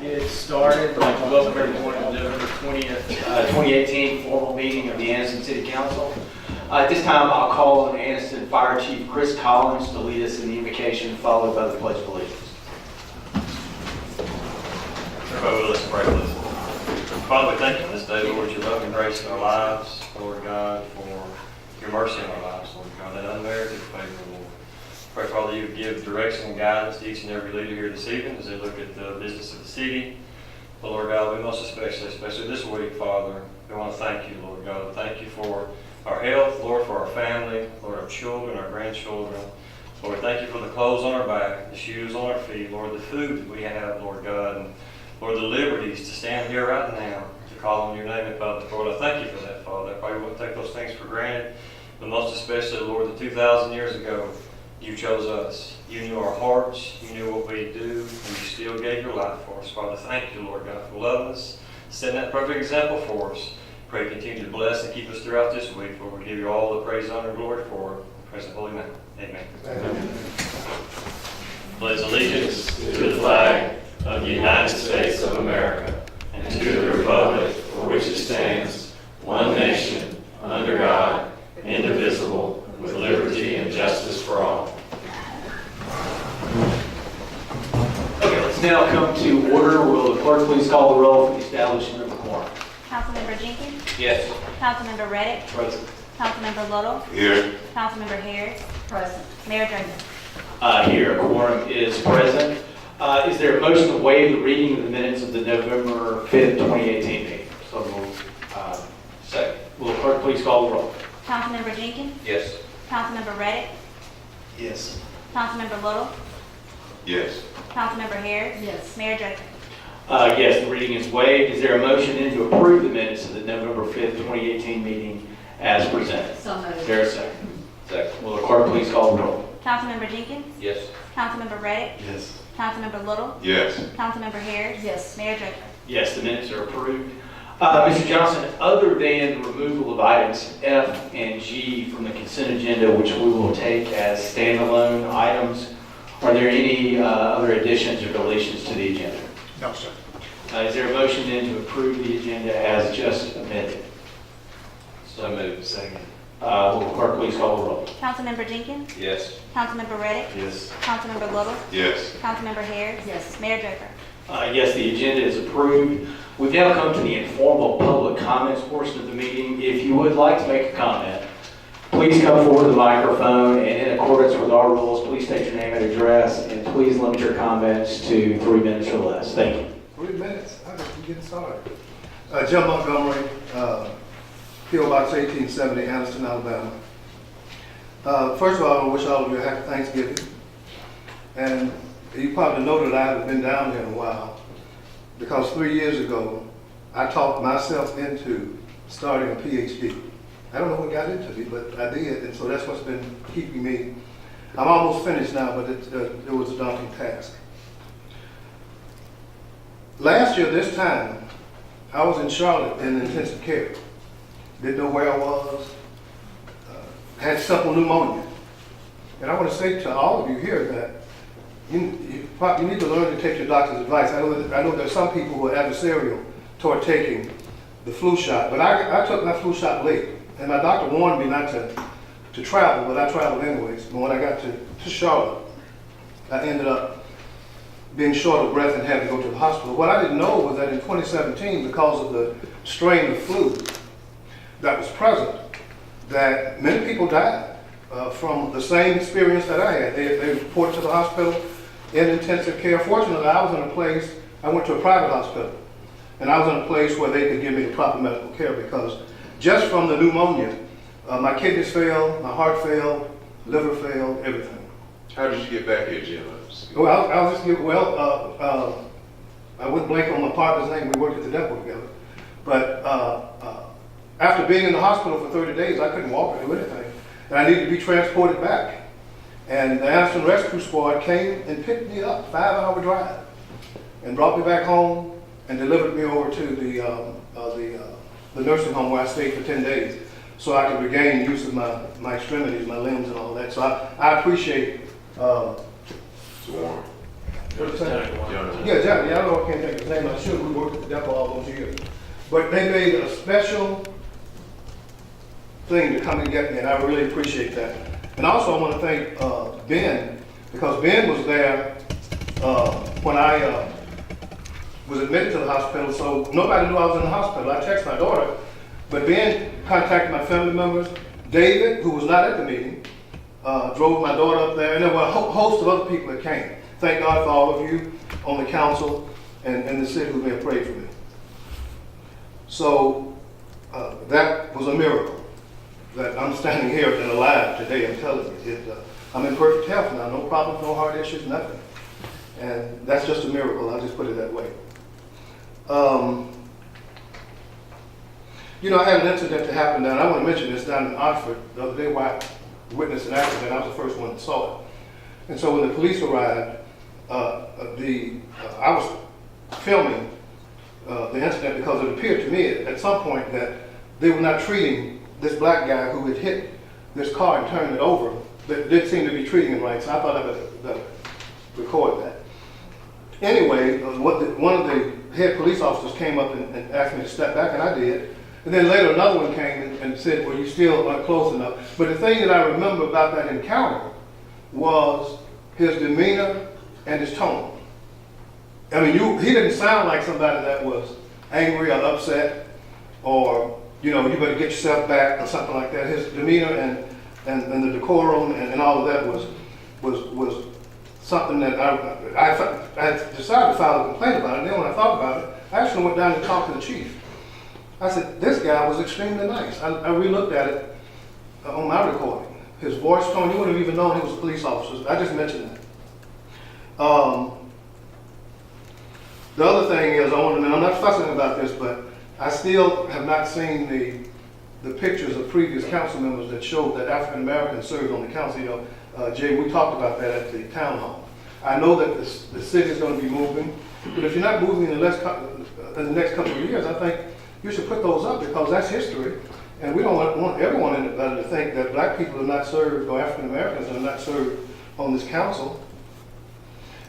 Get started. I'd like to welcome everyone to the November 20th, 2018 formal meeting of the Anniston City Council. At this time, I'll call on Anniston Fire Chief Chris Collins to lead us in the invocation, followed by the Pledge of Allegiance. Everybody, let's pray, please. Father, we thank you for this day, Lord, your love and grace in our lives, Lord God, for your mercy in our lives, Lord God, that unmerited favor, Lord. Pray, Father, you give direction and guidance to each and every leader here this evening as they look at the business of the city. But Lord God, we most especially this week, Father, we want to thank you, Lord God. Thank you for our health, Lord, for our family, Lord, our children, our grandchildren. Lord, thank you for the clothes on our back, the shoes on our feet, Lord, the food that we have, Lord God, and Lord, the liberties to stand here right now to call on your name in public. Lord, I thank you for that, Father. I pray we won't take those things for granted, but most especially, Lord, that 2,000 years ago, you chose us. You knew our hearts. You knew what we do, and you still gave your life for us. Father, thank you, Lord God, for loving us, setting that perfect example for us. Pray continue to bless and keep us throughout this week. Lord, we give you all the praise, honor, and glory for it. In Christ's holy name. Amen. Amen. Pledge allegiance to the flag of the United States of America and to the republic for which it stands, one nation, under God, indivisible, with liberty and justice for all. Okay, let's now come to order. Will the clerk please call the roll for the establishment of the quorum? Councilmember Jenkins? Yes. Councilmember Reddick? Present. Councilmember Little? Here. Councilmember Harris? Present. Mayor Draper? Here, a quorum is present. Is there a motion to waive the reading of the minutes of the November 5th, 2018 meeting? So moved. Second. Will the clerk please call the roll? Councilmember Jenkins? Yes. Councilmember Reddick? Yes. Councilmember Little? Yes. Councilmember Harris? Yes. Mayor Draper? Yes, the reading is waived. Is there a motion then to approve the minutes of the November 5th, 2018 meeting as presented? So moved. Is there a second? Second. Will the clerk please call the roll? Councilmember Jenkins? Yes. Councilmember Reddick? Yes. Councilmember Little? Yes. Councilmember Harris? Yes. Mayor Draper? Yes, the minutes are approved. Mr. Johnson, other than the removal of items F and G from the consent agenda, which we will take as standalone items, are there any other additions or deletions to the agenda? No, sir. Is there a motion then to approve the agenda as just amended? So moved. Second. Will the clerk please call the roll? Councilmember Jenkins? Yes. Councilmember Reddick? Yes. Councilmember Little? Yes. Councilmember Harris? Yes. Mayor Draper? Yes, the agenda is approved. We've now come to the informal public comments portion of the meeting. If you would like to make a comment, please come forward to the microphone, and in accordance with our rules, please state your name and address, and please limit your comments to 3 minutes or less. Thank you. 3 minutes? How did we get started? James Montgomery, P.O. Box 1870, Anniston, Alabama. First of all, I want to wish all of you a happy Thanksgiving. And you probably know that I haven't been down here in a while because 3 years ago, I talked myself into starting a PhD. I don't know what got into me, but I did, and so that's what's been keeping me. I'm almost finished now, but it was a daunting task. Last year, this time, I was in Charlotte in intensive care. Didn't know where I was. Had simple pneumonia. And I want to say to all of you here that you need to learn to take your doctor's advice. I know there's some people who are adversarial toward taking the flu shot, but I took my flu shot late. And my doctor warned me not to travel, but I traveled anyways. But when I got to Charlotte, I ended up being short of breath and having to go to the hospital. What I didn't know was that in 2017, because of the strain of flu that was present, that many people died from the same experience that I had. They reported to the hospital in intensive care. Fortunately, I was in a place, I went to a private hospital, and I was in a place where they could give me the proper medical care because just from the pneumonia, my kidneys failed, my heart failed, liver failed, everything. How did you get back here, Jim? Well, I'll just give, I wouldn't blank on my partner's name. We worked at the depot together. But after being in the hospital for 30 days, I couldn't walk or do anything. And I needed to be transported back. And the Anniston Rescue Squad came and picked me up, 5-hour drive, and brought me back home and delivered me over to the nursing home where I stayed for 10 days so I could regain use of my extremities, my limbs and all that. So I appreciate It's warm. Yeah, Johnny, I know I can't think of his name, I'm sure we worked at the depot all those years. But they made a special thing to come and get me, and I really appreciate that. And also I want to thank Ben, because Ben was there when I was admitted to the hospital, so nobody knew I was in the hospital. I texted my daughter, but Ben contacted my family members. David, who was not at the meeting, drove my daughter up there, and there were a host of other people that came. Thank God for all of you on the council and the city who may have prayed for me. So that was a miracle that I'm standing here and alive today. I'm telling you, I'm in perfect health now, no problems, no heart issues, nothing. And that's just a miracle. I'll just put it that way. You know, I had an incident that happened down, I want to mention this, down in Oxford the other day where I witnessed an accident. I was the first one that saw it. And so when the police arrived, I was filming the incident because it appeared to me at some point that they were not treating this black guy who had hit this car and turned it over. They didn't seem to be treating him right, so I thought I would record that. Anyway, one of the head police officers came up and asked me to step back, and I did. And then later another one came and said, well, you still aren't close enough. But the thing that I remember about that encounter was his demeanor and his tone. I mean, he didn't sound like somebody that was angry or upset or, you know, you better get yourself back or something like that. His demeanor and the decorum and all of that was something that I decided to file a complaint about it. And then when I thought about it, I actually went down and talked to the chief. I said, this guy was extremely nice. I re-looked at it on my recording. His voice tone, you wouldn't have even known he was a police officer. I just mentioned that. The other thing is, and I'm not fussing about this, but I still have not seen the pictures of previous council members that showed that African Americans served on the council. You know, Jay, we talked about that at the town hall. I know that the city is going to be moving, but if you're not moving in the next couple of years, I think you should put those up because that's history. And we don't want everyone to think that black people are not served or African Americans are not served on this council.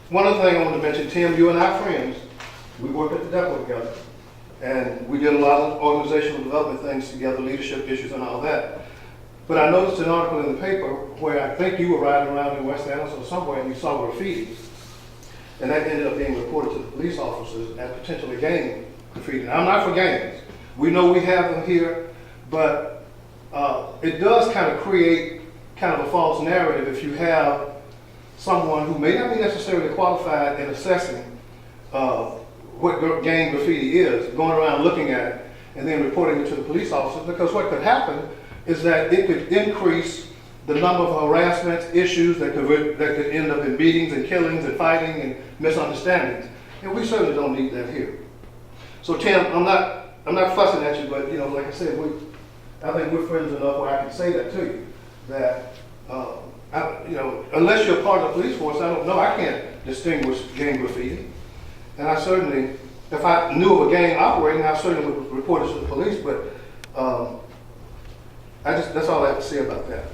One other thing I want to mention, Tim, you and I are friends. We worked at the depot together. And we did a lot of organizational development things together, leadership issues and all that. But I noticed an article in the paper where I think you were riding around in West Anniston or somewhere and you saw graffiti. And that ended up being reported to the police officers as potentially gang graffiti. Now, I'm not for gangs. We know we have them here, but it does kind of create kind of a false narrative if you have someone who may not be necessarily qualified in assessing what gang graffiti is, going around looking at it and then reporting it to the police officers, because what could happen is that it could increase the number of harassment issues that could end up in beatings and killings and fighting and misunderstandings. And we certainly don't need that here. So Tim, I'm not fussing at you, but you know, like I said, I think we're friends enough where I can say that to you, that you know, unless you're part of the police force, I don't know, I can't distinguish gang graffiti. And I certainly, if I knew of a gang operating, I certainly would report it to the police, but that's all I have to say about that.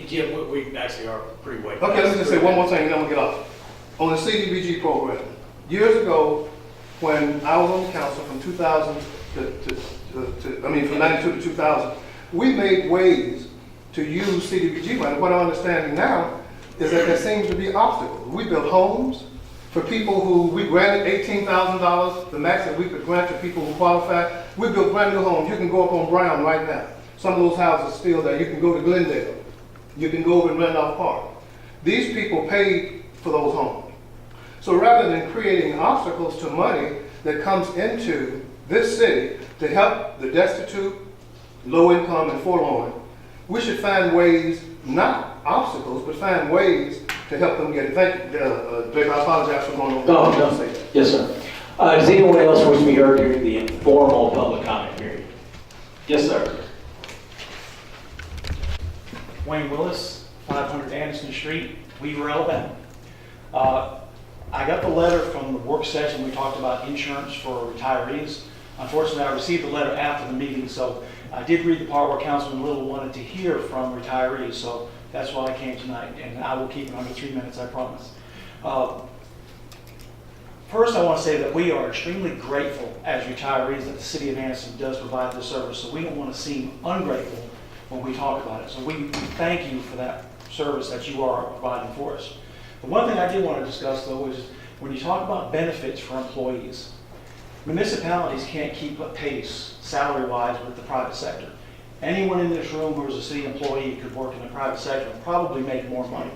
Jim, we actually are pretty way. Okay, let me just say one more thing and then we'll get off. On the CDBG program, years ago, when I was on the council from 2000 from 92 to 2000, we made ways to use CDBG money. What I'm understanding now is that there seems to be obstacles. We built homes for people who we granted $18,000, the max that we could grant to people who qualify. We built brand new homes. You can go up on Brown right now. Some of those houses are still there. You can go to Glendale. You can go over in Randolph Park. These people paid for those homes. So rather than creating obstacles to money that comes into this city to help the destitute, low income, and forlorn, we should find ways, not obstacles, but find ways to help them get it. Thank you, Dave. I apologize for going over. No. Yes, sir. Does anyone else wish to be heard during the informal public comment period? Yes, sir. Wayne Willis, 500 Anniston Street, Weaver, Alabama. I got the letter from the work session. We talked about insurance for retirees. Unfortunately, I received the letter after the meeting, so I did read the part where Councilman Little wanted to hear from retirees, so that's why I came tonight, and I will keep it under 3 minutes, I promise. First, I want to say that we are extremely grateful as retirees that the city of Anniston does provide this service, so we don't want to seem ungrateful when we talk about it. So we thank you for that service that you are providing for us. The one thing I did want to discuss, though, is when you talk about benefits for employees, municipalities can't keep up pace salary-wise with the private sector. Anyone in this room who is a city employee could work in the private sector and probably make more money.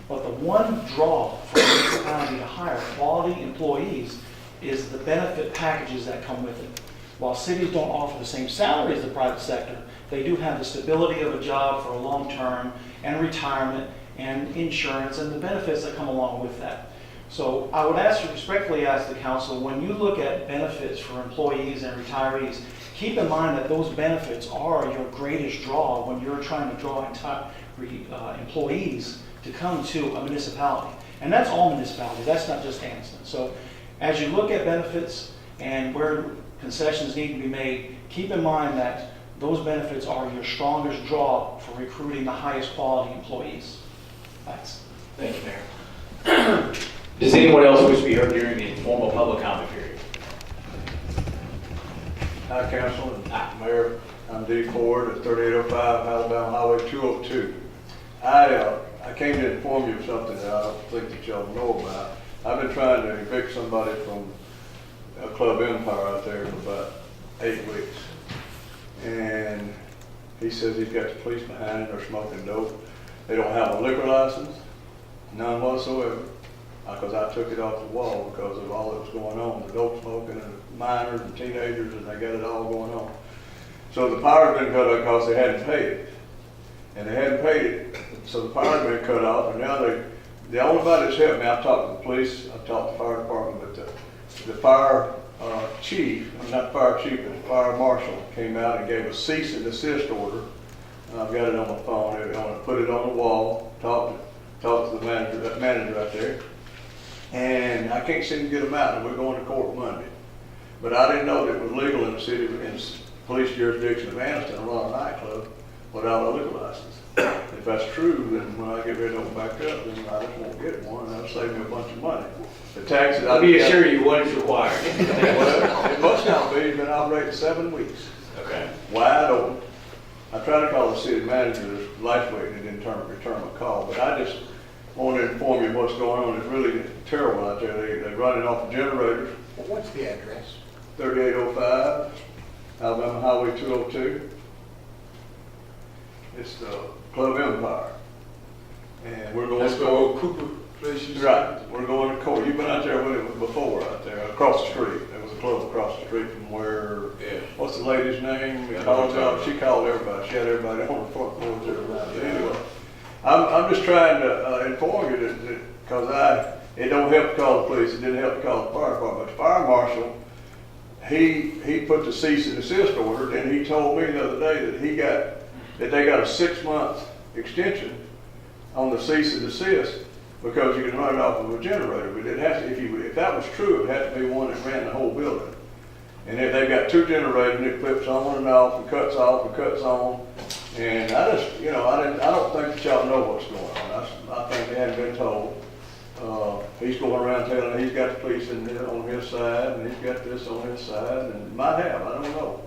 But the one draw for a municipality to hire quality employees is the benefit packages that come with it. While cities don't offer the same salary as the private sector, they do have the stability of a job for a long term and retirement and insurance and the benefits that come along with that. So I would respectfully ask the council, when you look at benefits for employees and retirees, keep in mind that those benefits are your greatest draw when you're trying to draw employees to come to a municipality. And that's all municipalities, that's not just Anniston. So as you look at benefits and where concessions need to be made, keep in mind that those benefits are your strongest draw for recruiting the highest quality employees. Thanks. Thank you, Mayor. Does anyone else wish to be heard during the informal public comment period? Hi, Council and Mayor. I'm Dee Ford at 3805 Alabama Highway 202. I came to inform you of something that I don't think that y'all know about. I've been trying to evict somebody from a Club Empire out there for about 8 weeks. And he says he's got the police behind him, they're smoking dope. They don't have a liquor license, none whatsoever, because I took it off the wall because of all that was going on, the dope smoking and minors and teenagers, and they got it all going on. So the power's been cut off because they hadn't paid it. And they hadn't paid it, so the power's been cut off, and now the only body that's helped me, I've talked to the police, I've talked to the fire department, but the fire chief, not fire chief, but the fire marshal came out and gave a cease and desist order. I've got it on my phone, I'm gonna put it on the wall, talk to the manager out there. And I can't seem to get them out, and we're going to court Monday. But I didn't know that it was legal in the city, in the police jurisdiction of Anniston to run a nightclub without a liquor license. If that's true, then when I get ready to open back up, then I just won't get one, and that'll save me a bunch of money. The taxes. I'll be assure you what is required. Well, it must not be, it's been operating 7 weeks. Okay. Wide open. I tried to call the city manager, this life waiting, and didn't return my call, but I just want to inform you what's going on. It's really terrible out there. They're running off of generators. Well, what's the address? 3805 Alabama Highway 202. It's the Club Empire. And we're going to court. Cooper place. Right, we're going to court. You've been out there with it before out there, across the street. There was a club across the street from where, Yeah. what's the lady's name? Yeah, She called everybody. She had everybody on the front porch everybody. Anyway, I'm just trying to inform you that because it don't help to call the police. It didn't help to call the fire department. But the fire marshal, he put the cease and desist order. Then he told me the other day that they got a 6-month extension on the cease and desist because you can run it off of a generator. But it has to, if that was true, it had to be one that ran the whole building. And if they've got 2 generators and it flips on and off and cuts off and cuts on. And I just, I don't think that y'all know what's going on. I think they hadn't been told. He's going around telling he's got the police on his side and he's got this on his side, and might have, I don't know.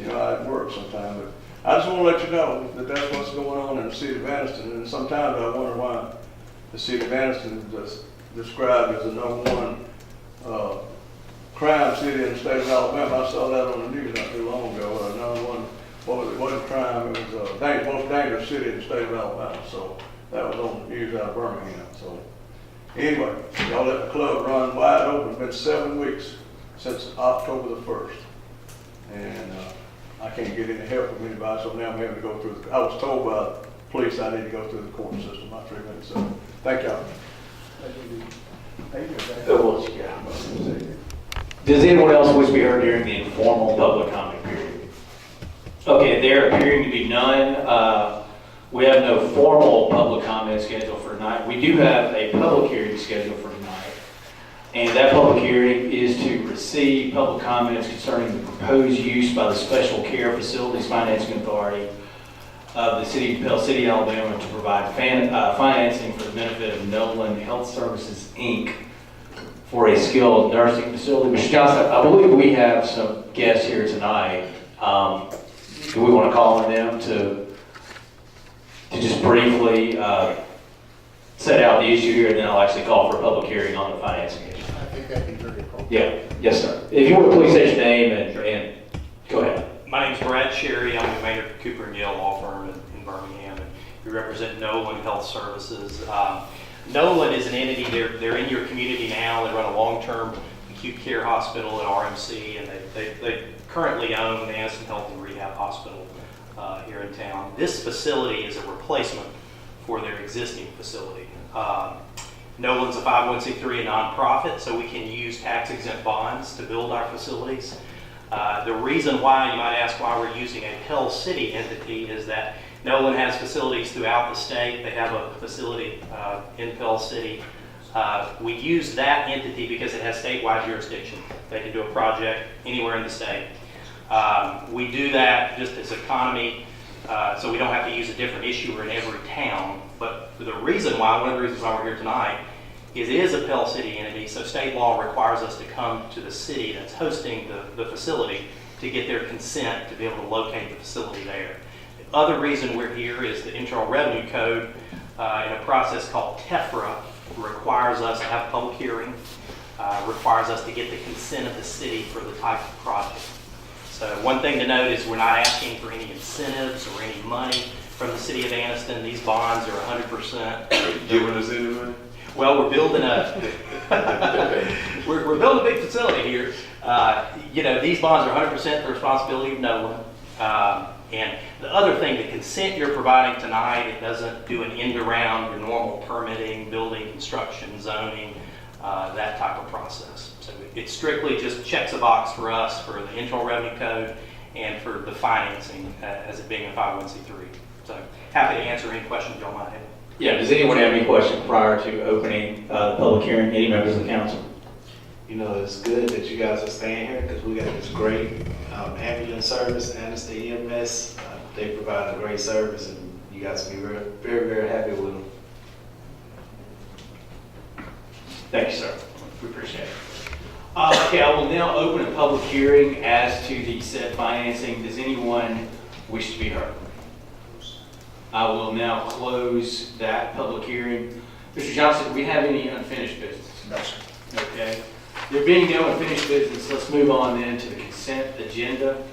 How it works sometimes. But I just want to let you know that that's what's going on in the city of Anniston. And sometimes I wonder why the city of Anniston is described as the #1 crime city in the state of Alabama. I saw that on the news not too long ago. #1, what was it? It wasn't crime. It was the most dangerous city in the state of Alabama. So that was on the news out of Birmingham. So anyway, y'all let the club run wide open. It's been 7 weeks since October the 1st, and I can't get any help from anybody. So now I'm having to go through. I was told by the police I need to go through the court system. My treatment. So thank y'all. Does anyone else wish to be heard during the informal public comment period? Okay, there appearing to be none. We have no formal public comment scheduled for tonight. We do have a public hearing scheduled for tonight. And that public hearing is to receive public comments concerning the proposed use by the Special Care Facilities Financing Authority of the City of Pell City, Alabama to provide financing for the benefit of Nolan Health Services, Inc. for a skilled nursing facility. Mr. Johnson, I believe we have some guests here tonight. Do we want to call on them to just briefly set out the issue here, and then I'll actually call for a public hearing on the financing issue? I think that'd be very appropriate. Yeah, yes, sir. If you would please state your name and go ahead. My name's Brad Sherry. I'm the Maynard Cooper and Yale law firm in Birmingham, and we represent Nolan Health Services. Nolan is an entity. They're in your community now. They run a long-term acute care hospital at RMC, and they currently own the Anniston Health and Rehab Hospital here in town. This facility is a replacement for their existing facility. Nolan's a 501c3, a nonprofit, so we can use tax-exempt bonds to build our facilities. The reason why, you might ask why we're using a Pell City entity, is that Nolan has facilities throughout the state. They have a facility in Pell City. We use that entity because it has statewide jurisdiction. They can do a project anywhere in the state. We do that just as economy, so we don't have to use a different issuer in every town. But the reason why, one of the reasons why we're here tonight, is it is a Pell City entity, so state law requires us to come to the city that's hosting the facility to get their consent to be able to locate the facility there. The other reason we're here is the Internal Revenue Code, in a process called TEFRA, requires us to have a public hearing, requires us to get the consent of the city for the type of project. So one thing to note is we're not asking for any incentives or any money from the city of Anniston. These bonds are 100%. Giving us any money? Well, we're building we're building a big facility here. These bonds are 100% the responsibility of Nolan. And the other thing, the consent you're providing tonight, it doesn't do an end around your normal permitting, building, construction, zoning, that type of process. So it strictly just checks a box for us for the Internal Revenue Code and for the financing as it being a 501c3. So happy to answer any questions y'all might have. Yeah, does anyone have any questions prior to opening the public hearing? Any members of the council? You know, it's good that you guys are staying here because we got this great ambulance service, Anniston EMS. They provide a great service, and you guys will be very, very, very happy with them. Thank you, sir. We appreciate it. Okay, I will now open a public hearing as to the said financing. Does anyone wish to be heard? I will now close that public hearing. Mr. Johnson, do we have any unfinished business? No, sir. Okay. There being no unfinished business, let's move on then to the consent agenda.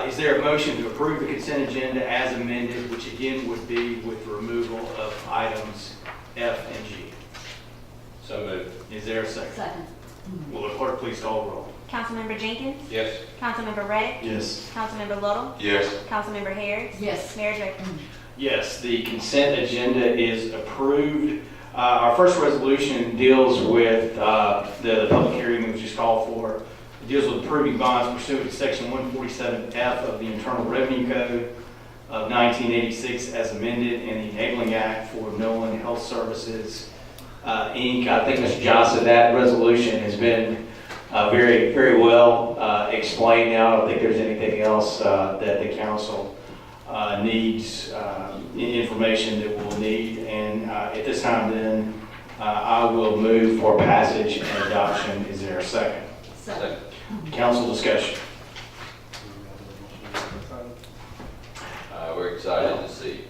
Is there a motion to approve the consent agenda as amended, which again would be with removal of items F and G? So moved. Is there a second? Second. Will the clerk please call the roll? Councilmember Jenkins? Yes. Councilmember Reddick? Yes. Councilmember Little? Yes. Councilmember Harris? Yes. Mayor Draper? Yes, the consent agenda is approved. Our first resolution deals with the public hearing that was just called for. It deals with approving bonds pursuant to Section 147F of the Internal Revenue Code of 1986 as amended and the Enabling Act for Nolan Health Services, Inc. I think, Mr. Johnson, that resolution has been very, very well explained now. I don't think there's anything else that the council needs, information that we'll need. And at this time then, I will move for passage and adoption. Is there a second? Second. Council discussion. We're excited to see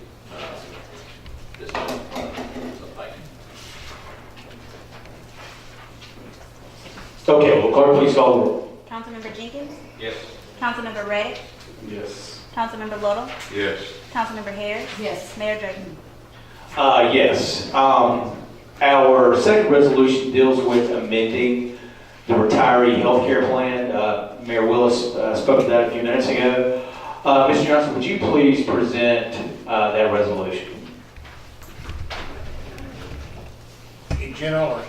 this one. So thank you. Okay, will clerk please call the roll? Councilmember Jenkins? Yes. Councilmember Reddick? Yes. Councilmember Little? Yes. Councilmember Harris? Yes. Mayor Draper? Yes. Our second resolution deals with amending the retiree health care plan. Mayor Willis spoke to that a few minutes ago. Mr. Johnson, would you please present that resolution? In general, or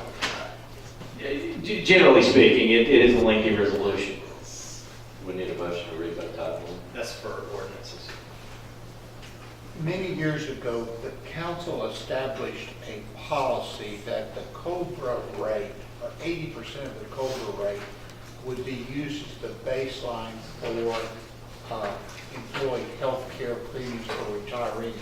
Generally speaking, it is a lengthy resolution. We need a motion to read by title. That's for ordinances. many years ago, the council established a policy that the COBRA rate, or 80% of the COBRA rate, would be used as the baseline for employee health care premiums for retirees.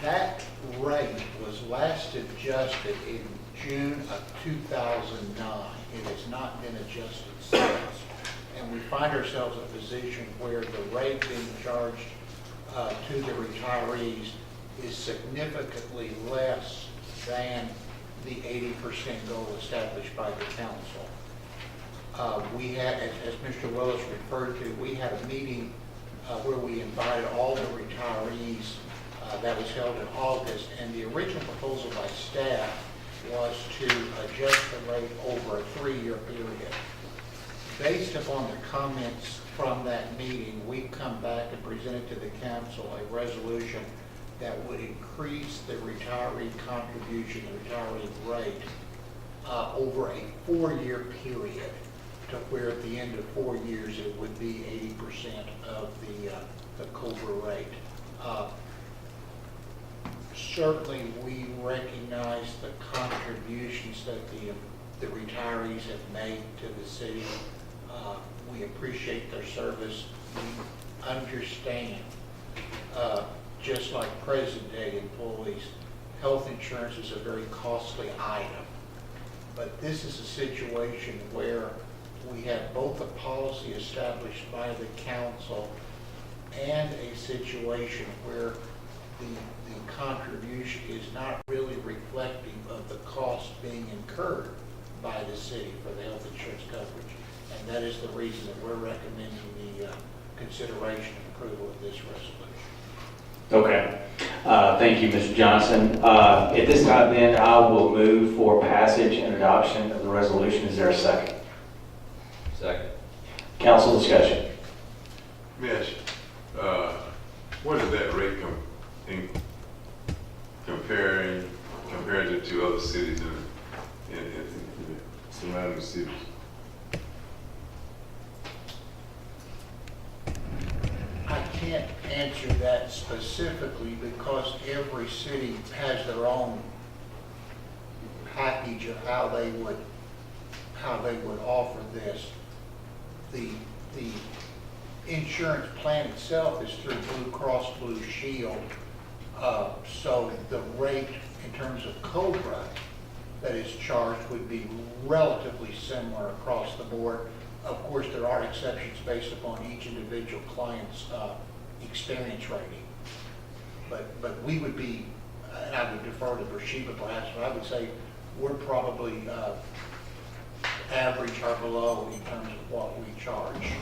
That rate was last adjusted in June of 2009. It has not been adjusted since. And we find ourselves in a position where the rate being charged to the retirees is significantly less than the 80% goal established by the council. We had, as Mr. Willis referred to, we had a meeting where we invited all the retirees that was held in August, and the original proposal by staff was to adjust the rate over a 3-year period. Based upon the comments from that meeting, we've come back and presented to the council a resolution that would increase the retiree contribution, the retiree rate, over a 4-year period, to where at the end of 4 years it would be 80% of the COBRA rate. Certainly, we recognize the contributions that the retirees have made to the city. We appreciate their service. We understand, just like present-day employees, health insurance is a very costly item. But this is a situation where we have both a policy established by the council and a situation where the contribution is not really reflective of the cost being incurred by the city for the health insurance coverage. And that is the reason that we're recommending the consideration and approval of this resolution. Okay. Thank you, Mr. Johnson. At this time then, I will move for passage and adoption of the resolution. Is there a second? Second. Council discussion. Mitch, what is that rate compared to other cities in the surrounding cities? I can't answer that specifically because every city has their own package of how they would offer this. The insurance plan itself is through Blue Cross Blue Shield, so the rate in terms of COBRA that is charged would be relatively similar across the board. Of course, there are exceptions based upon each individual client's experience rating. But we would be, and I would defer to Bathsheba perhaps, but I would say we're probably average or below in terms of what we charge.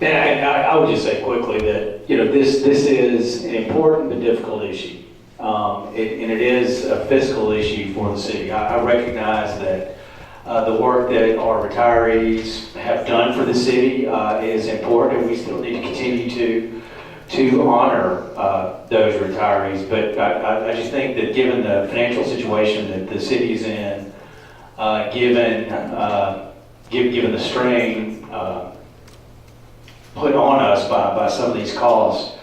And I would just say quickly that, this is an important but difficult issue. And it is a fiscal issue for the city. I recognize that the work that our retirees have done for the city is important, and we still need to continue to honor those retirees. But I just think that given the financial situation that the city is in, given the strain put on us by some of these costs,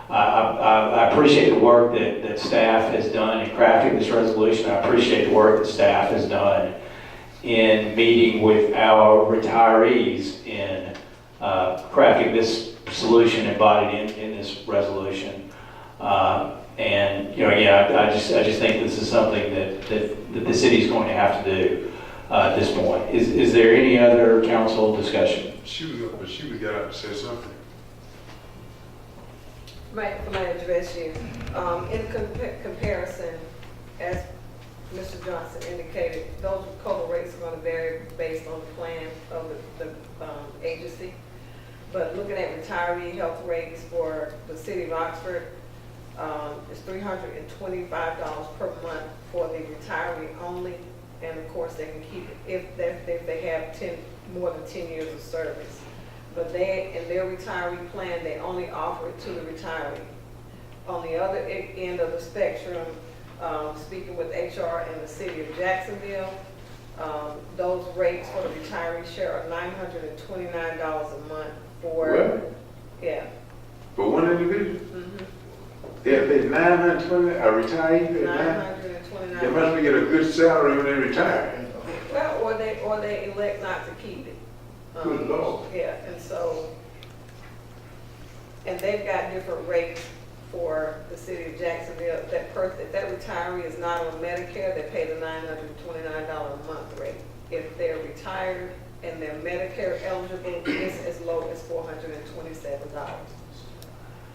I appreciate the work that staff has done in crafting this resolution. I appreciate the work that staff has done in meeting with our retirees in crafting this solution embodied in this resolution. And again, I just think this is something that the city is going to have to do at this point. Is there any other council discussion? She was got out to say something. Right, I'm going to address you. In comparison, as Mr. Johnson indicated, those COBRA rates are going to vary based on the plan of the agency. But looking at retiree health rates for the city of Oxford, it's $325 per month for the retiree only. And of course, they can keep it if they have more than 10 years of service. But they, in their retiree plan, they only offer it to the retiree. On the other end of the spectrum, speaking with HR in the city of Jacksonville, those rates for the retiree share are $929 a month for, what? Yeah. For one individual? Mm-hmm. They have paid $920, a retiree paid $929. They must get a good salary when they retire. Well, or they elect not to keep it. Good Lord. Yeah, and they've got different rates for the city of Jacksonville. If that retiree is not on Medicare, they pay the $929 a month rate. If they're retired and they're Medicare eligible, it's as low as $427.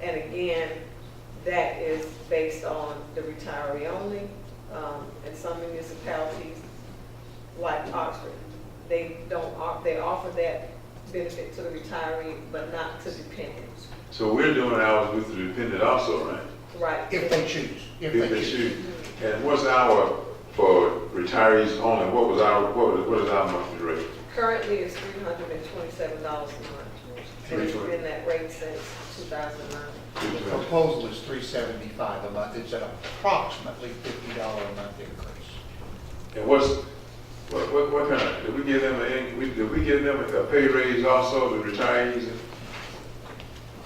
And again, that is based on the retiree only. And some municipalities, like Oxford, they offer that benefit to the retiree, but not to dependents. So we're doing ours with the dependent also, right? Right. If they choose. If they choose. And what's our, for retirees only, what is our monthly rate? Currently, it's $327 a month. And it's been that rate since 2009. The proposal is $375 a month. It's an approximately $50 a month increase. And what kind of, did we give them a pay raise also, the retirees?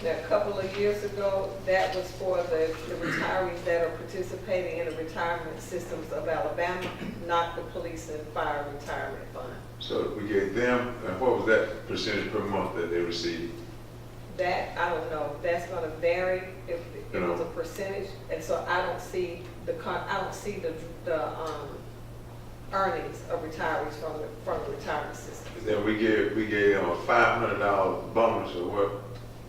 Now, a couple of years ago, that was for the retirees that are participating in the retirement systems of Alabama, not the police and fire retirement fund. So we gave them, and what was that percentage per month that they received? That, I don't know, that's gonna vary if it was a percentage, and so I don't see the earnings of retirees from the retirement system. Then we gave them a $500 bonus or what?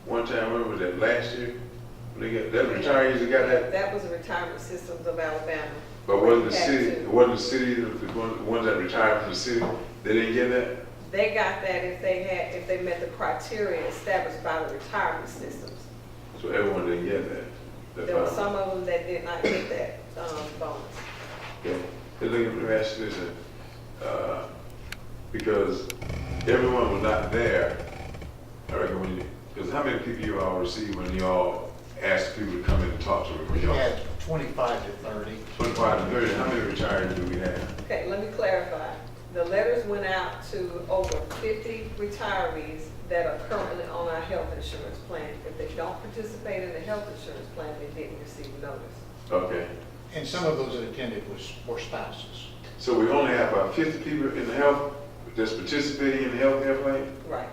One time, remember that last year? They got, that retirees that got that? That was the retirement systems of Alabama. But wasn't the city, the ones that retired from the city, they didn't get that? They got that if they met the criteria established by the retirement systems. So everyone didn't get that? There were some of them that did not get that bonus. Yeah. Let me ask you this, because everyone was not there, I reckon, because how many people you all received when you all asked people to come in and talk to them? We had 25 to 30. 25 to 30, how many retirees do we have? Okay, let me clarify. The letters went out to over 50 retirees that are currently on our health insurance plan. If they don't participate in the health insurance plan, they didn't receive notice. Okay. And some of those that attended were spouses. So we only have about 50 people in the health that's participating in the health care plan? Right.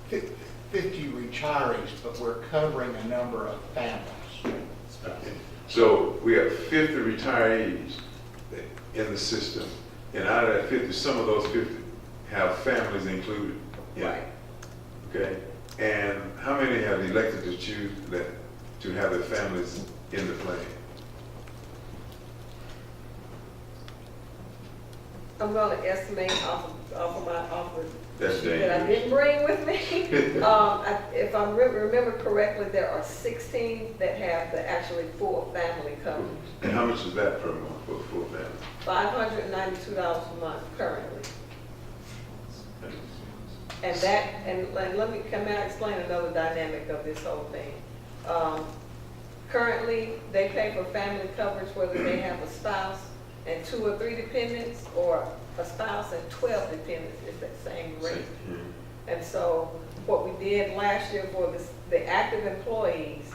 50 retirees, but we're covering a number of families. Okay. So we have 50 retirees in the system, and out of that 50, some of those 50 have families included. Yeah. Right. Okay. And how many have elected to choose to have their families in the plan? I'm going to estimate off of my offer That's that I didn't bring with me. If I remember correctly, there are 16 that have the actually full family coverage. And how much is that per month for a full family? $592 a month currently. And let me explain another dynamic of this whole thing. Currently, they pay for family coverage whether they have a spouse and 2 or 3 dependents, or a spouse and 12 dependents is that same rate. And so what we did last year for the active employees,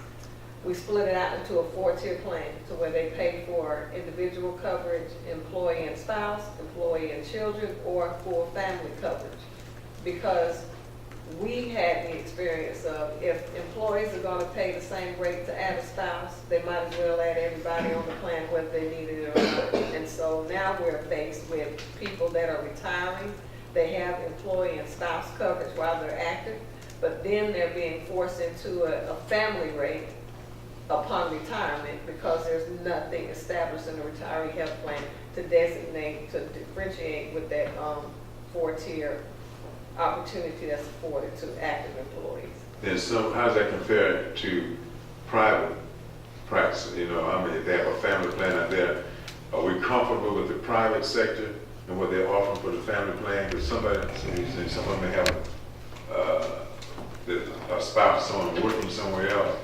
we split it out into a 4-tier plan to where they pay for individual coverage, employee and spouse, employee and children, or full family coverage. Because we had the experience of if employees are going to pay the same rate to add a spouse, they might as well add everybody on the plan whether they needed it or not. And so now we're faced with people that are retiring. They have employee and spouse coverage while they're active, but then they're being forced into a family rate upon retirement because there's nothing established in the retiree health plan to designate, to differentiate with that 4-tier opportunity that's afforded to active employees. And so how does that compare to private practice? You know, I mean, if they have a family plan out there, are we comfortable with the private sector and what they're offering for the family plan? Because someone may have a spouse, someone working somewhere else,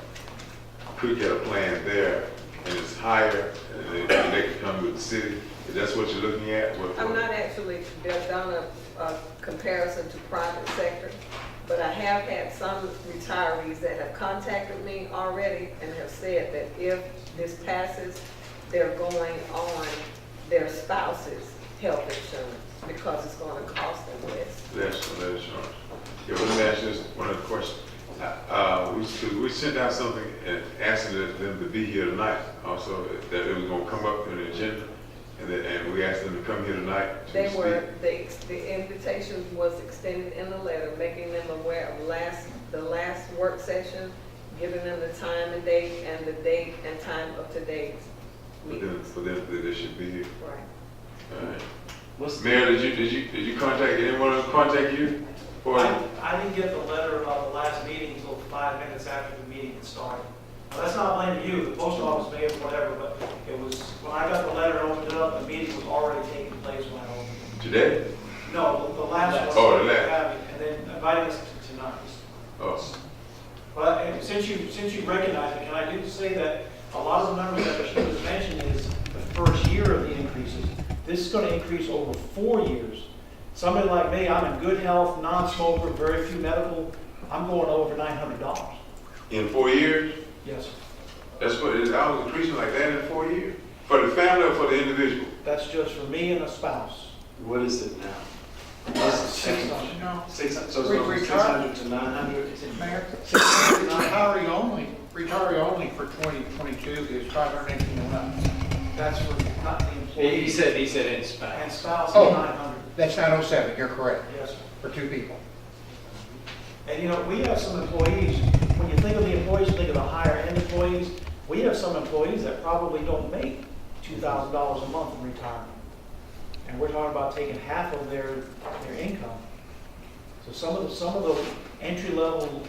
could get a plan there and it's higher and they could come with the city. If that's what you're looking at? I'm not actually done a comparison to private sector, but I have had some retirees that have contacted me already and have said that if this passes, they're going on their spouse's health insurance because it's going to cost them less. Less insurance. Yeah, well, let me ask you this one other question. We sent out something and asking them to be here tonight, also, that it was gonna come up in the agenda, and we asked them to come here tonight to They speak. were, the invitation was extended in the letter, making them aware of the last work session, giving them the time and date, and the date and time of today's meeting. For them, they should be here. Right. All right. What's Mayor, did you contact, anyone contact you? For I didn't get the letter about the last meeting until 5 minutes after the meeting had started. Now, that's not blaming you, the post office may have whatever, but it was, when I got the letter and opened it up, the meeting was already taking place when I opened it. today? No, the last one. Oh, the last. And then inviting us to tonight. Oh, But since you recognize it, can I just say that a lot of the numbers that she was mentioning is the first year of the increases. This is going to increase over 4 years. Somebody like me, I'm in good health, non-smoker, very few medical, I'm going over $900. in 4 years? Yes, sir. That's what, I was increasing like that in 4 years? For the family or for the individual? That's just for me and a spouse. What is it now? What's the change? No, 600, so it's going from 600 to 900? Mayor, retiree only for 2022 is 518. That's for not the employee. He said in And spouse. spouse is Oh. 900. That's 907, you're correct, Yes, sir. for 2 people. And you know, we have some employees, when you think of the employees, you think of the higher end employees. We have some employees that probably don't make $2,000 a month in retirement. And we're talking about taking half of their income. So some of the entry-level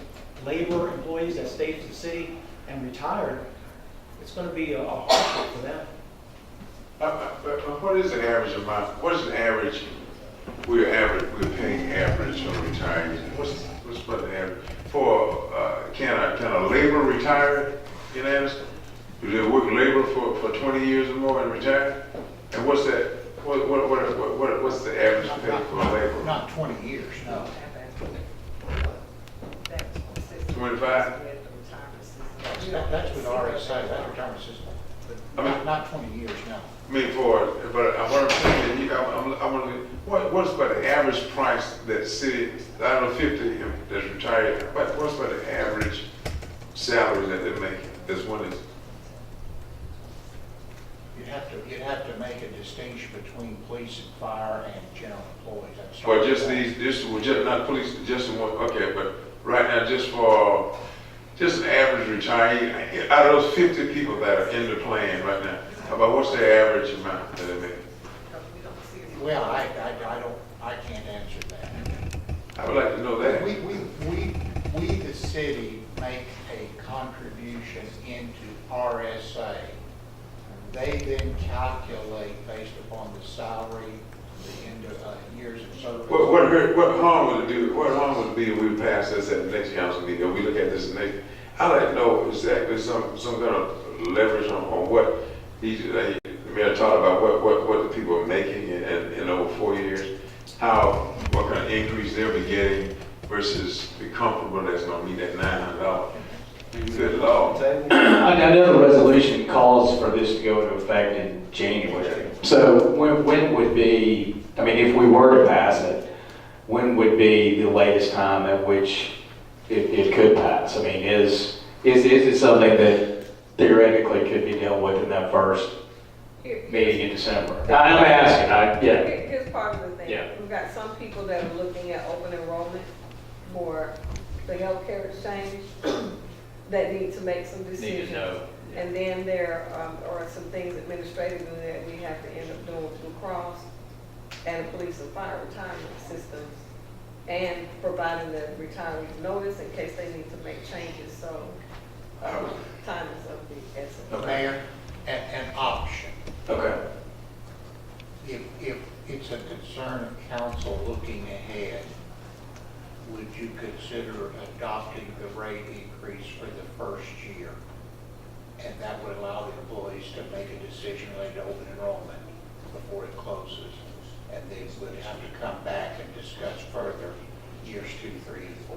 labor employees that stayed in the city and retired, it's going to be a hardship for them. But what is the average amount, what is the average, we're paying average on retirees? What's about the average? For, can a labor retire in Anniston? Do they work labor for 20 years or more and retire? And what's that, what's the average pay for a labor? Not 20 years, no. 25? That's what the RSA, that's retirement system. I mean- Not 20 years, no. I mean, but what I'm saying, I'm wondering, what's about the average price that city, I don't know, 50 that's retired, what's about the average salary that they're making? This one is, You'd have to make a distinction between police and fire and general employees. That's or just not police, just one, okay, but right now, just an average retiree, out of those 50 people that are in the plan right now, about what's their average amount that they make? Well, I can't answer that. I would like to know that. We, the city, make a contribution into RSA. They then calculate based upon the salary, the end of years of service. What harm would it do? What harm would it be if we pass this at the next council meeting, or we look at this next? I'd like to know exactly some kind of leverage on what the mayor talked about, what the people are making in over 4 years, what kind of increase they'll be getting versus be comfortable that's going to meet that $900. Good Lord. I know the resolution calls for this to go into effect in January. So when would be, I mean, if we were to pass it, when would be the latest time at which it could pass? I mean, is it something that theoretically could be dealt with in that first meeting in December? I'm asking, Here's part of the thing. Yeah. We've got some people that are looking at open enrollment for the healthcare exchange that need to make some decisions. Need to know. And then there are some things administratively that we have to end up doing with Blue Cross and the police and fire retirement systems, and providing the retirees notice in case they need to make changes. So time is of the essence. Mayor, an option. Okay. If it's a concern of council looking ahead, would you consider adopting the rate increase for the first year? And that would allow the employees to make a decision related to open enrollment before it closes. And they would have to come back and discuss further years 2, 3, and 4.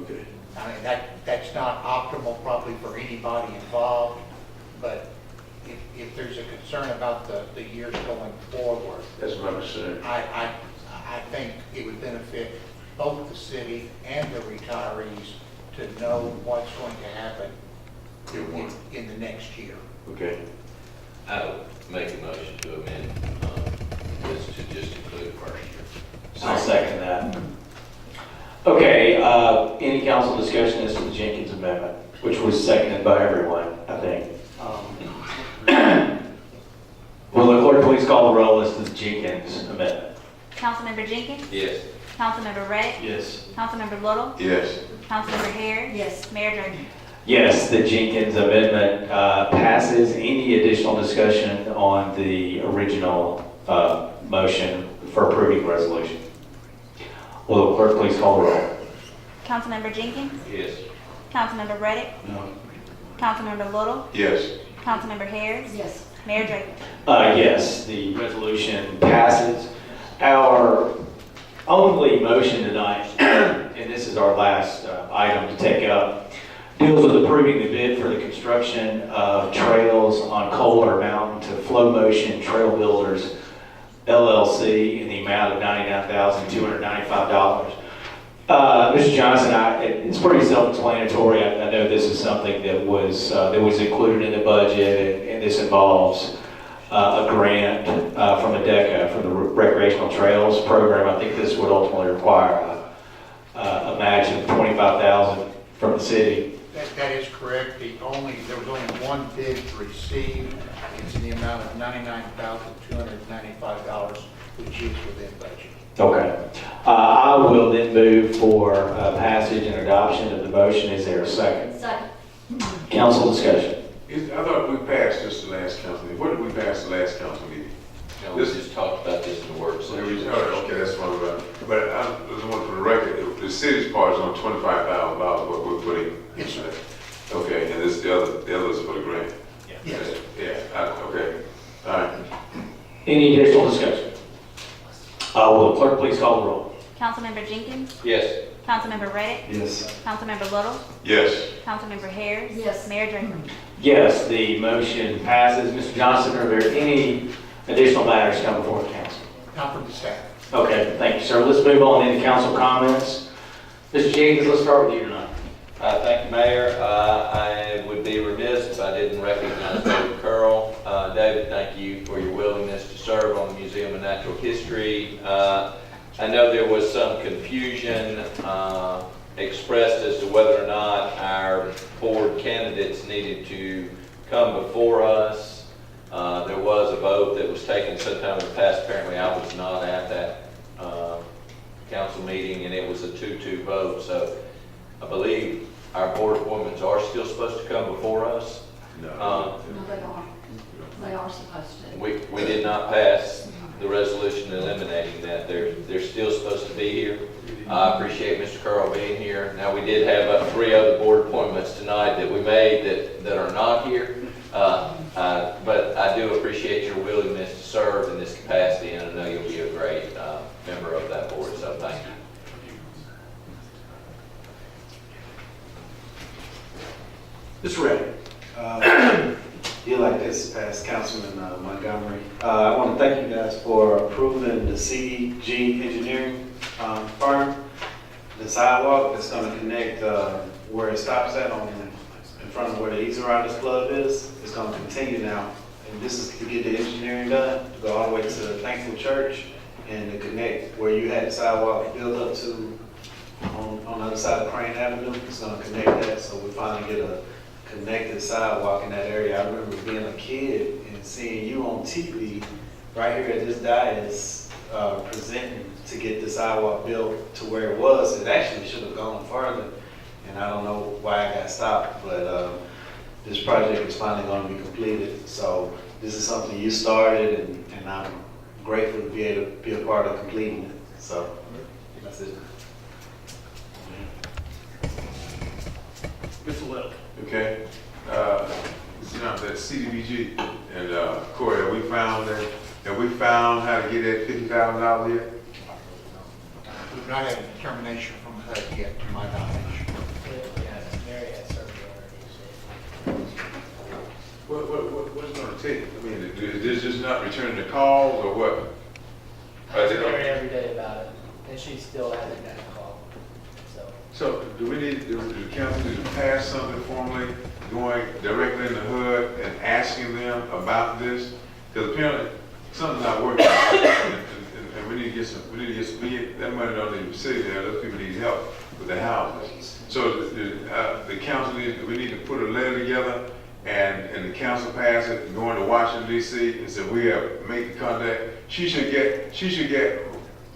Okay. I mean, that's not optimal probably for anybody involved, but if there's a concern about the years going forward, That's my concern. I think it would benefit both the city and the retirees to know what's going to happen Get one. in the next year. Okay. I would make a motion to amend this to just include the first year. I'll second that. Okay, any council discussion as to the Jenkins amendment, which was seconded by everyone, I think. Will the clerk please call the roll as to the Jenkins amendment? Councilmember Jenkins? Yes. Councilmember Reddick? Yes. Councilmember Little? Yes. Councilmember Harris? Yes. Mayor Draper? Yes, the Jenkins amendment passes. Any additional discussion on the original motion for approving the resolution? Will the clerk please call the roll? Councilmember Jenkins? Yes. Councilmember Reddick? No. Councilmember Little? Yes. Councilmember Harris? Yes. Mayor Draper? Yes, the resolution passes. Our only motion tonight, and this is our last item to take up, deals with approving the bid for the construction of trails on Coldwater Mountain to Flow Motion Trail Builders LLC in the amount of $99,295. Mr. Johnson, it's pretty self-explanatory. I know this is something that was included in the budget, and this involves a grant from ADECA for the Recreational Trails Program. I think this would ultimately require a match of $25,000 from the city. That is correct. There was only one bid received. It's in the amount of $99,295, which is within budget. Okay. I will then move for passage and adoption of the motion. Is there a second? Second. Council discussion. I thought we passed this the last council meeting. What did we pass the last council meeting? No, we just talked about this in the work session. Okay, that's what I'm about. But I just want for the record, the city's part is on $25,000, what we're putting. Yes, sir. Okay, and this, the others for the grant. Yes. Okay. All right. Any additional discussion? Will the clerk please call the roll? Councilmember Jenkins? Yes. Councilmember Reddick? Yes. Councilmember Little? Yes. Councilmember Harris? Yes. Mayor Draper? Yes, the motion passes. Mr. Johnson, are there any additional matters to come before the council? Not from the staff. Okay, thank you, sir. Let's move on into council comments. Mr. Jenkins, let's start with you tonight. Thank you, Mayor. I would be remiss if I didn't recognize David Curl. David, thank you for your willingness to serve on the Museum of Natural History. I know there was some confusion expressed as to whether or not our board candidates needed to come before us. There was a vote that was taken sometime in the past. Apparently, I was not at that council meeting, and it was a 2-2 vote. So I believe our board appointments are still supposed to come before us. No. No, they are. They are supposed to. We did not pass the resolution eliminating that. They're still supposed to be here. I appreciate Mr. Curl being here. Now, we did have 3 other board appointments tonight that we made that are not here. But I do appreciate your willingness to serve in this capacity, and I know you'll be a great member of that board, so thank you. Mr. Reddick. Deal like this past Councilman Montgomery. I want to thank you guys for approving the CG engineering firm. The sidewalk that's going to connect where it stops at in front of where the Easy Riders Club is going to continue now. And this is to get the engineering done, to go all the way to Thankful Church and to connect where you had the sidewalk built up to on the other side of Crane Avenue. It's going to connect that, so we finally get a connected sidewalk in that area. I remember being a kid and seeing you on TV right here at this dais presenting to get the sidewalk built to where it was. It actually should have gone further, and I don't know why I got stopped, but this project is finally going to be completed. So this is something you started, and I'm grateful to be able to be a part of completing it. So that's it. Mr. Little. Okay. That CDBG and Corey, have we found how to get that $50,000 yet? We've not had a determination from HUD yet, to my knowledge. What's it going to take? I mean, is this just not returning the calls or what? I talk to her every day about it, and she still hasn't got a call. So So do we need, do the council need to pass something formally, going directly in the hood and asking them about this? Because apparently something's not working, and we need to get some, that money don't need to sit there, those people need help with their houses. So the council needs, we need to put a letter together, and the council pass it, and go into Washington DC, and say we have made the contact. She should get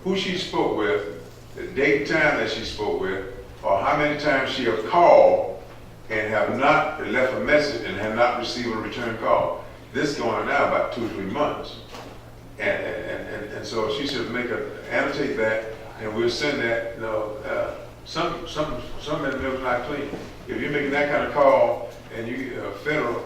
who she spoke with, the date and time that she spoke with, or how many times she have called and have not left a message and have not received a return call. This is going on now about 2 or 3 months. And so she should annotate that, and we'll send that, you know, some in the middle not clean. If you're making that kind of call and you, federal,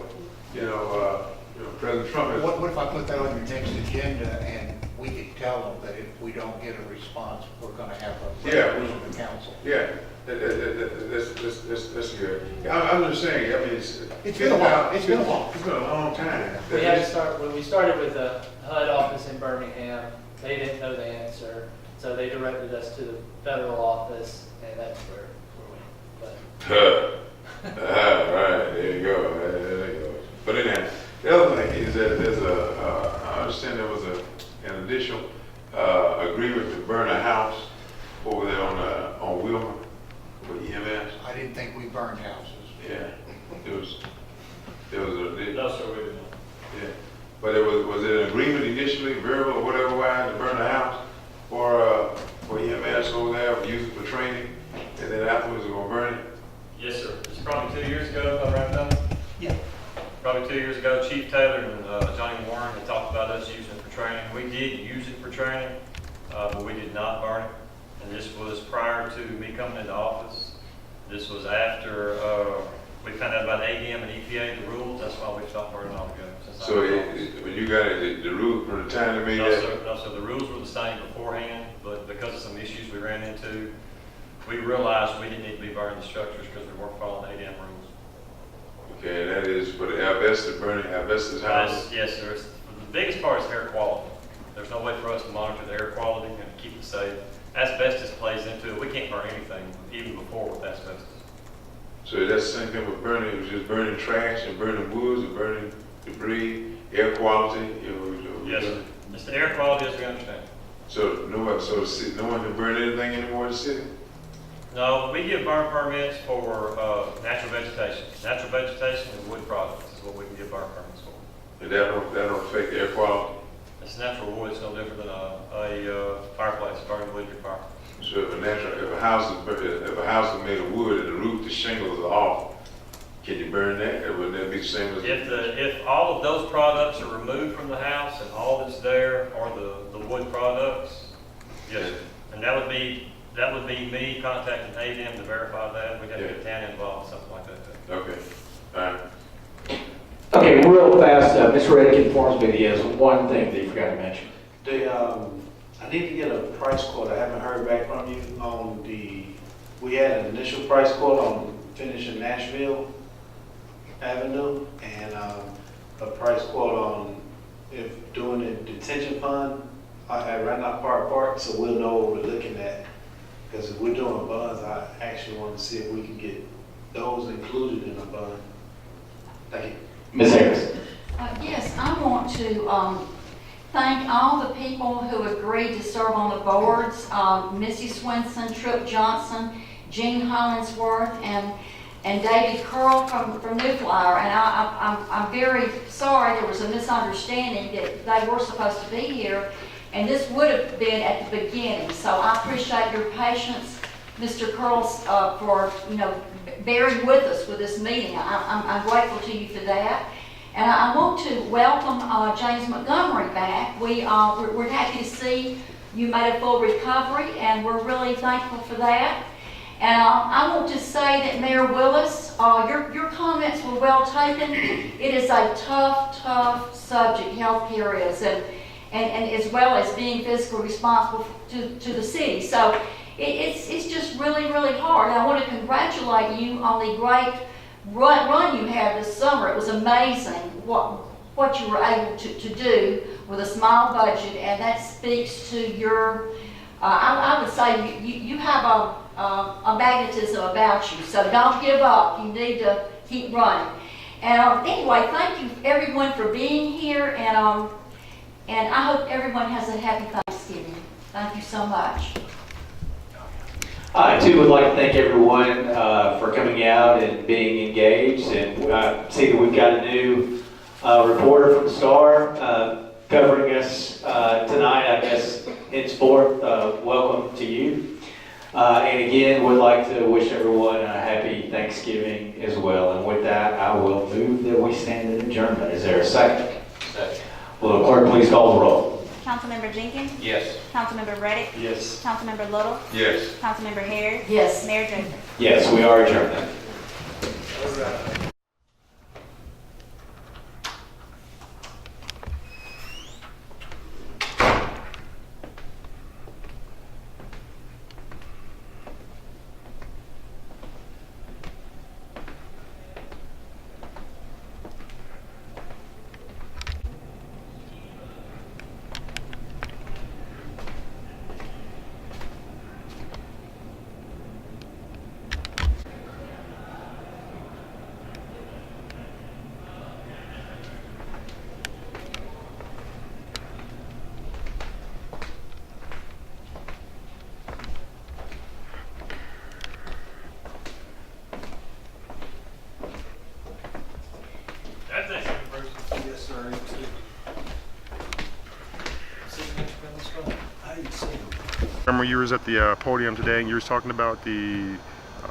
President Trump has. What if I put that on your next agenda and we could tell them that if we don't get a response, we're gonna have a resolution of the council? Yeah, that's good. I'm just saying, I mean, It's been a while. It's been a long time. We had to start, when we started with the HUD office in Birmingham, they didn't know the answer, so they directed us to the federal office, and that's where we went. Right, there you go, there you go. But anyhow, the other thing is that there's I understand there was an additional agreement to burn a house over there on Wilmer with EMS. I didn't think we burned houses. Yeah, there was a. No, sir, we did not. Yeah, but was it an agreement initially, verbal or whatever, to burn the house for EMS over there, use it for training, and then afterwards we're gonna burn it? Yes, sir. It's probably 2 years ago, if I'm right, Don? Yeah. Probably 2 years ago, Chief Taylor and Johnny Warren had talked about us using it for training. We did use it for training, but we did not burn it. And this was prior to me coming into office. This was after we found out about ADM and EPA, the rules. That's why we stopped burning altogether. So when you got it, the rule from the time to me No, that. sir. No, sir. The rules were the same beforehand, but because of some issues we ran into, we realized we didn't need to be burning the structures because we weren't following ADM rules. Okay, that is for the asbestos burning, asbestos houses? Yes, sir. The biggest part is air quality. There's no way for us to monitor the air quality and keep it safe. Asbestos plays into it. We can't burn anything, even before with asbestos. So that's the same thing with burning, it was just burning trash and burning woods and burning debris, air quality? Yes, sir. It's the air quality as we understand. So no one can burn anything anymore in the city? No, we give burn permits for natural vegetation. Natural vegetation and wood products is what we can give burn permits for. And that don't affect the air quality? It's natural wood. It's no different than a fireplace, burning wood in your fire. So if a house is made of wood and the roof, the shingles are off, can you burn that? Or wouldn't that be the same as? If all of those products are removed from the house and all that's there are the wood products, yes. And that would be me contacting ADM to verify that. We'd have to get TAN involved, something like that. Okay, all right. Okay, real fast, Ms. Reddick informs me there's one thing that you forgot to mention. I need to get a price quote. I haven't heard back from you on we had an initial price quote on finishing Nashville Avenue and a price quote on if doing a detention pond at Randolph Park, so we'll know what we're looking at. Because if we're doing bonds, I actually want to see if we can get those included in a bond. Thank you. Ms. Harris. Yes, I want to thank all the people who agreed to serve on the boards, Missy Swinson, Tripp Johnson, Jean Hollingsworth, and David Curl from New Flower. And I'm very sorry there was a misunderstanding that they were supposed to be here, and this would have been at the beginning. So I appreciate your patience, Mr. Curl, for bearing with us with this meeting. I'm grateful to you for that. And I want to welcome James Montgomery back. We're happy to see you made a full recovery, and we're really thankful for that. And I want to say that Mayor Willis, your comments were well taken. It is a tough subject, healthcare is, and as well as being fiscally responsible to the city. So it's just really hard. And I want to congratulate you on the great run you had this summer. It was amazing what you were able to do with a small budget, and that speaks to your I would say you have a magnetism about you, so don't give up. You need to keep running. And anyway, thank you everyone for being here, and I hope everyone has a happy Thanksgiving. Thank you so much. I too would like to thank everyone for coming out and being engaged, and I see that we've got a new reporter from the Star covering us tonight, I guess, henceforth. Welcome to you. And again, would like to wish everyone a happy Thanksgiving as well. And with that, I will move that we stand in adjournment. Is there a second? Second. Will the clerk please call the roll? Councilmember Jenkins? Yes. Councilmember Reddick? Yes. Councilmember Little? Yes. Councilmember Harris? Yes. Mayor Joseph? Yes, we are adjourned. Yes, sir. Remember you was at the podium today and you was talking about the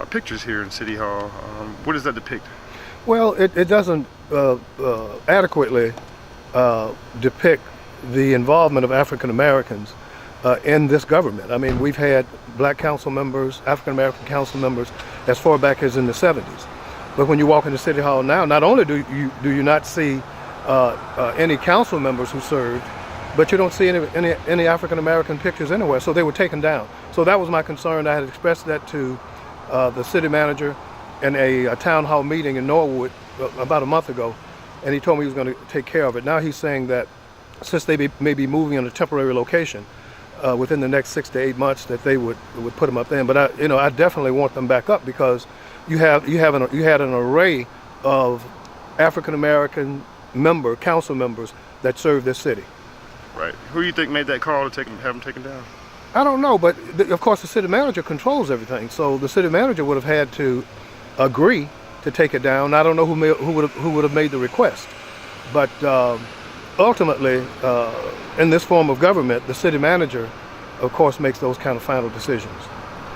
pictures here in City Hall. What does that depict? Well, it doesn't adequately depict the involvement of African Americans in this government. I mean, we've had black council members, African American council members, as far back as in the 70s. But when you walk into City Hall now, not only do you not see any council members who served, but you don't see any African American pictures anywhere. So they were taken down. So that was my concern. I had expressed that to the city manager in a town hall meeting in Norwood about a month ago, and he told me he was going to take care of it. Now he's saying that since they may be moving on a temporary location within the next 6 to 8 months, that they would put them up there. But I definitely want them back up, because you had an array of African American council members that served this city. Right. Who do you think made that call to have them taken down? I don't know, but of course the city manager controls everything. So the city manager would have had to agree to take it down. I don't know who would have made the request, but ultimately, in this form of government, the city manager, of course, makes those kind of final decisions.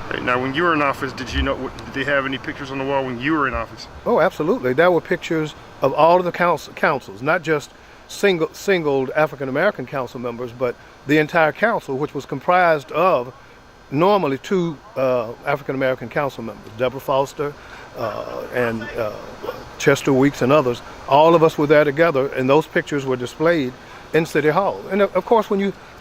Right. Now, when you were in office, did did they have any pictures on the wall when you were in office? Oh, absolutely. There were pictures of all of the councils, not just singled African American council members, but the entire council, which was comprised of normally 2 African American council members, Deborah Foster and Chester Weeks and others. All of us were there together, and those pictures were displayed in City Hall. And of course,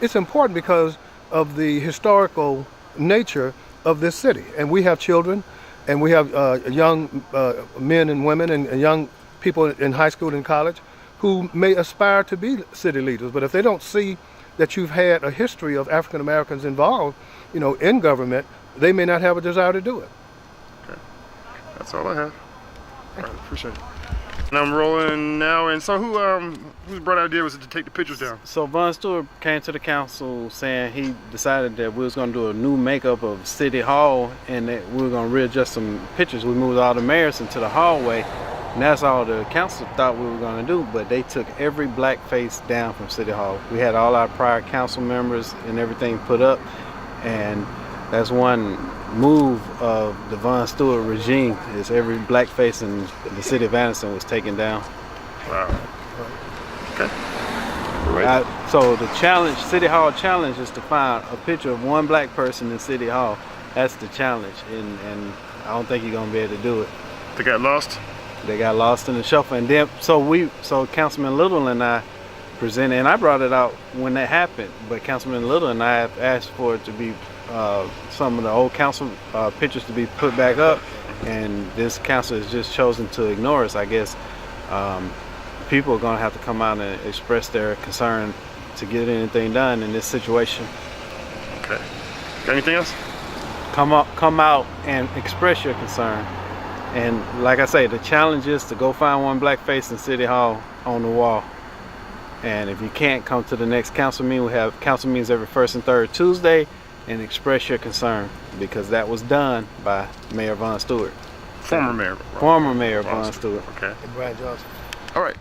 it's important because of the historical nature of this city. And we have children, and we have young men and women and young people in high school and college who may aspire to be city leaders. But if they don't see that you've had a history of African Americans involved, in government, they may not have a desire to do it. Okay. That's all I have. All right, appreciate it. And I'm rolling now, and so whose bright idea was it to take the pictures down? So Von Stewart came to the council saying he decided that we was going to do a new makeup of City Hall, and that we were going to readjust some pictures. We moved all the mayors into the hallway, and that's all the council thought we were going to do, but they took every black face down from City Hall. We had all our prior council members and everything put up, and that's one move of the Von Stewart regime, is every black face in the city of Anniston was taken down. Wow. Okay. So the challenge, City Hall challenge, is to find a picture of one black person in City Hall. That's the challenge, and I don't think you're gonna be able to do it. They got lost? They got lost in the shuffle, and then so Councilman Little and I presented, and I brought it out when that happened, but Councilman Little and I have asked for it to be some of the old council pictures to be put back up, and this council has just chosen to ignore us. I guess people are going to have to come out and express their concern to get anything done in this situation. Okay. Got anything else? Come out and express your concern. And like I say, the challenge is to go find one black face in City Hall on the wall. And if you can't, come to the next council meeting. We have council meetings every first and third Tuesday, and express your concern, because that was done by Mayor Von Stewart. Former Mayor. Former Mayor Von Stewart. Okay. And Brian Johnson. All right.